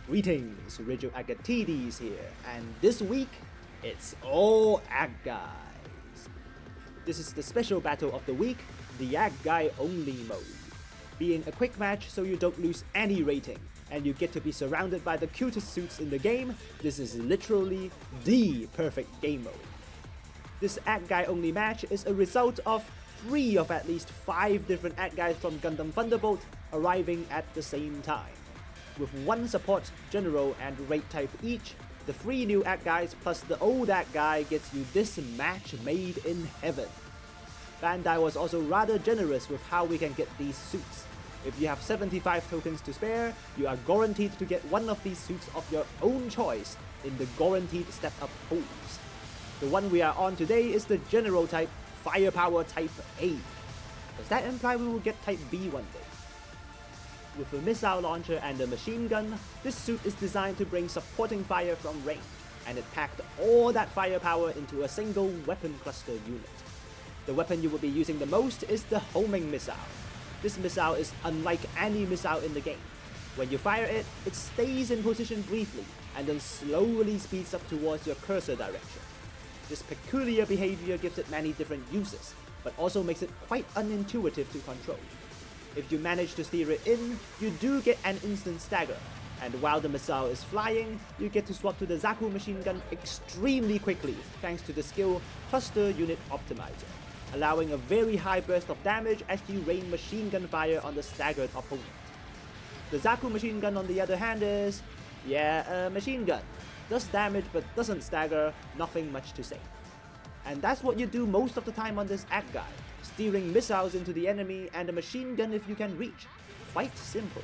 Greetings, Rigil Agateiades here, and this week, it's all Acguys. This is the special battle of the week, the Acguys Only mode. Being a quick match so you don't lose any rating, and you get to be surrounded by the cutest suits in the game, this is literally the perfect game mode. This Acguys Only match is a result of 3 of at least 5 different Acguys from Gundam Thunderbolt arriving at the same time. With 1 support, general, and raid type each, the 3 new Acguys plus the old Acguy gets you this match made in heaven. Bandai was also rather generous with how we can get these suits. If you have 75 tokens to spare, you are guaranteed to get one of these suits of your own choice in the guaranteed step-up pools. The one we are on today is the general type Firepower type A. Does that imply we will get type B one day? With a missile launcher and a machine gun, this suit is designed to bring supporting fire from range, and it packed all that firepower into a single weapon cluster unit. The weapon you will be using the most is the homing missile. This missile is unlike any missile in the game. When you fire it, it stays in position briefly, and then slowly speeds up towards your cursor direction. This peculiar behavior gives it many different uses, but also makes it quite unintuitive to control. If you manage to steer it in, you do get an instant stagger, and while the missile is flying, you get to swap to the Zaku machine gun extremely quickly thanks to the skill Cluster Unit Optimizer, allowing a very high burst of damage as you rain machine gun fire on the staggered opponent. The Zaku machine gun on the other hand is, a machine gun. Does damage but doesn't stagger, nothing much to say. And that's what you do most of the time on this Acguy. Steering missiles into the enemy and a machine gun if you can reach. Quite simple.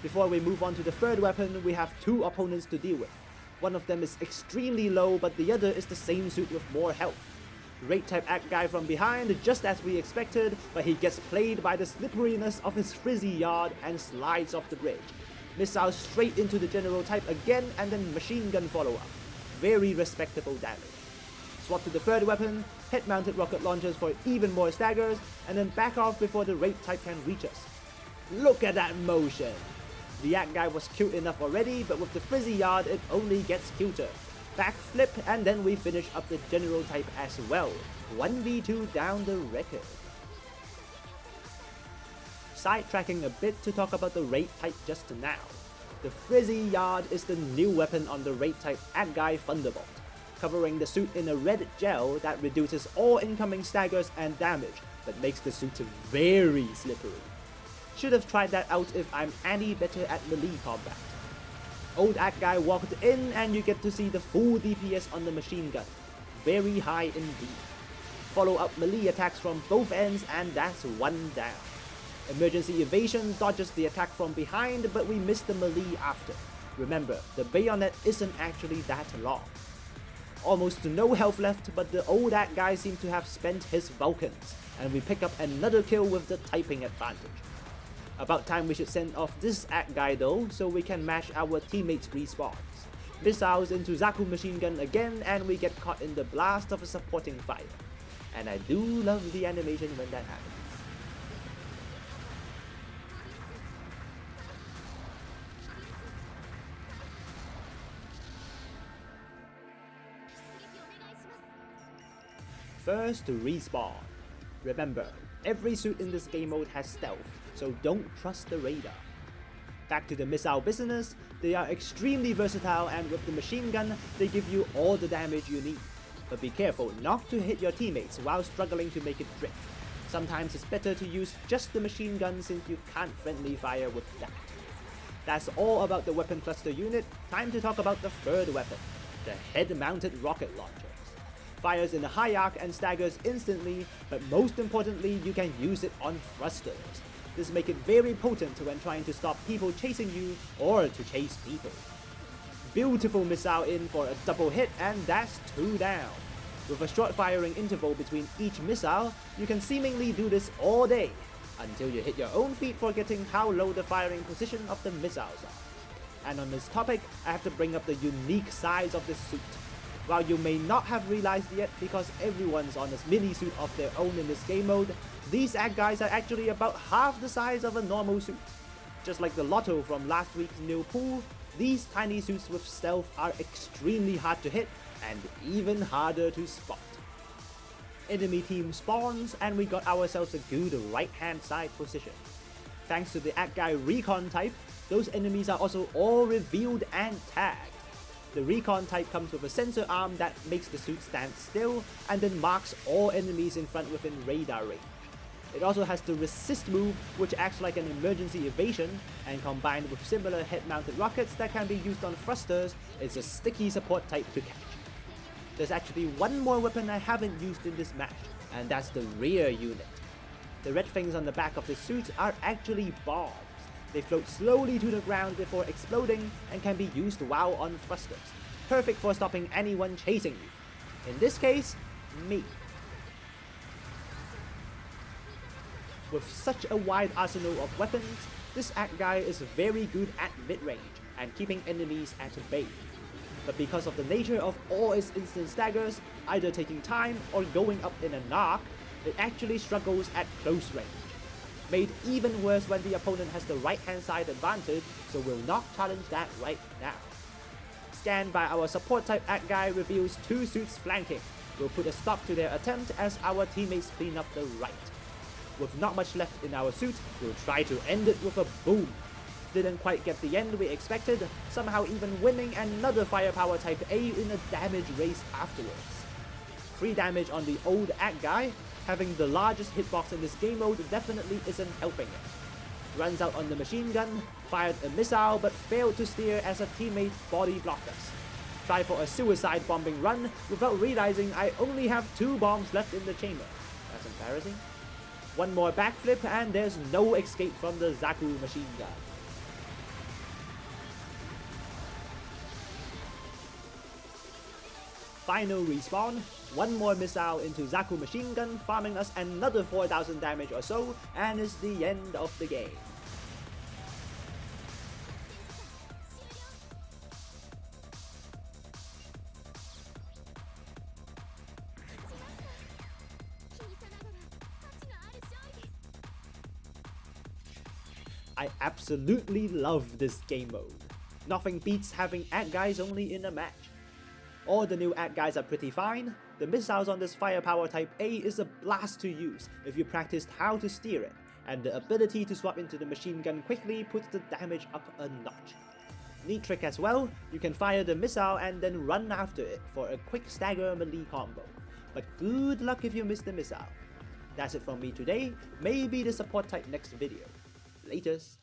Before we move on to the third weapon, we have 2 opponents to deal with. One of them is extremely low, but the other is the same suit with more health. Raid type Acguy from behind, just as we expected, but he gets played by the slipperiness of his frizzy yard and slides off the bridge. Missiles straight into the general type again and then machine gun follow up. Very respectable damage. Swap to the third weapon, head-mounted rocket launchers for even more staggers, and then back off before the raid type can reach us. Look at that motion! The Acguy was cute enough already, but with the frizzy yard it only gets cuter. Backflip, and then we finish up the general type as well. 1v2 down the record. Sidetracking a bit to talk about the raid type just now. The frizzy yard is the new weapon on the raid type Acguys Thunderbolt, covering the suit in a red gel that reduces all incoming staggers and damage, but makes the suit very slippery. Should have tried that out if I'm any better at melee combat. Old Acguy walked in and you get to see the full DPS on the machine gun. Very high indeed. Follow up melee attacks from both ends and that's 1 down. Emergency evasion dodges the attack from behind, but we miss the melee after. Remember, the bayonet isn't actually that long. Almost no health left, but the old Acguy seems to have spent his Vulcans, and we pick up another kill with the typing advantage. About time we should send off this Acguy though, so we can match our teammates' respawns. Missiles into Zaku machine gun again, and we get caught in the blast of a supporting fire. And I do love the animation when that happens. First, respawn. Remember, every suit in this game mode has stealth, so don't trust the radar. Back to the missile business, they are extremely versatile, and with the machine gun, they give you all the damage you need. But be careful not to hit your teammates while struggling to make it drift. Sometimes it's better to use just the machine gun since you can't friendly fire with that. That's all about the weapon cluster unit. Time to talk about the third weapon, the head-mounted rocket launcher. Fires in a high arc and staggers instantly, but most importantly you can use it on thrusters. This makes it very potent when trying to stop people chasing you or to chase people. Beautiful missile in for a double hit and that's 2 down. With a short firing interval between each missile, you can seemingly do this all day, until you hit your own feet forgetting how low the firing position of the missiles are. And on this topic, I have to bring up the unique size of this suit. While you may not have realized yet because everyone's on a mini suit of their own in this game mode, these Acguys are actually about half the size of a normal suit. Just like the Lotto from last week's new pool, These tiny suits with stealth are extremely hard to hit and even harder to spot. Enemy team spawns and we got ourselves a good right hand side position. Thanks to the Acguy recon type, those enemies are also all revealed and tagged. The recon type comes with a sensor arm that makes the suit stand still and then marks all enemies in front within radar range. It also has the resist move, which acts like an emergency evasion, and combined with similar head-mounted rockets that can be used on thrusters, it's a sticky support type to catch. There's actually one more weapon I haven't used in this match, and that's the rear unit. The red things on the back of the suits are actually bombs. They float slowly to the ground before exploding and can be used while on thrusters, perfect for stopping anyone chasing you. In this case, me. With such a wide arsenal of weapons, this Acguy is very good at mid-range and keeping enemies at bay. But because of the nature of all its instant staggers, either taking time or going up in an arc, it actually struggles at close range. Made even worse when the opponent has the right hand side advantage, so we'll not challenge that right now. Scanned by our support type Acguy reveals two suits flanking. We'll put a stop to their attempt as our teammates clean up the right. With not much left in our suit, we'll try to end it with a boom. Didn't quite get the end we expected, somehow even winning another Firepower type A in a damage race afterwards. 3 damage on the old Acguy. Having the largest hitbox in this game mode definitely isn't helping it. Runs out on the machine gun, fired a missile but failed to steer as a teammate body blocked us. Try for a suicide bombing run without realizing I only have 2 bombs left in the chamber. That's embarrassing. One more backflip and there's no escape from the Zaku machine gun. Final respawn, one more missile into Zaku machine gun, farming us another 4000 damage or so, and it's the end of the game. I absolutely love this game mode. Nothing beats having Acguys only in a match. All the new Acguys are pretty fine. The missiles on this Firepower type A is a blast to use if you practiced how to steer it, and the ability to swap into the machine gun quickly puts the damage up a notch. Neat trick as well, you can fire the missile and then run after it for a quick stagger melee combo. But good luck if you miss the missile. That's it from me today, maybe the support type next video. Latest.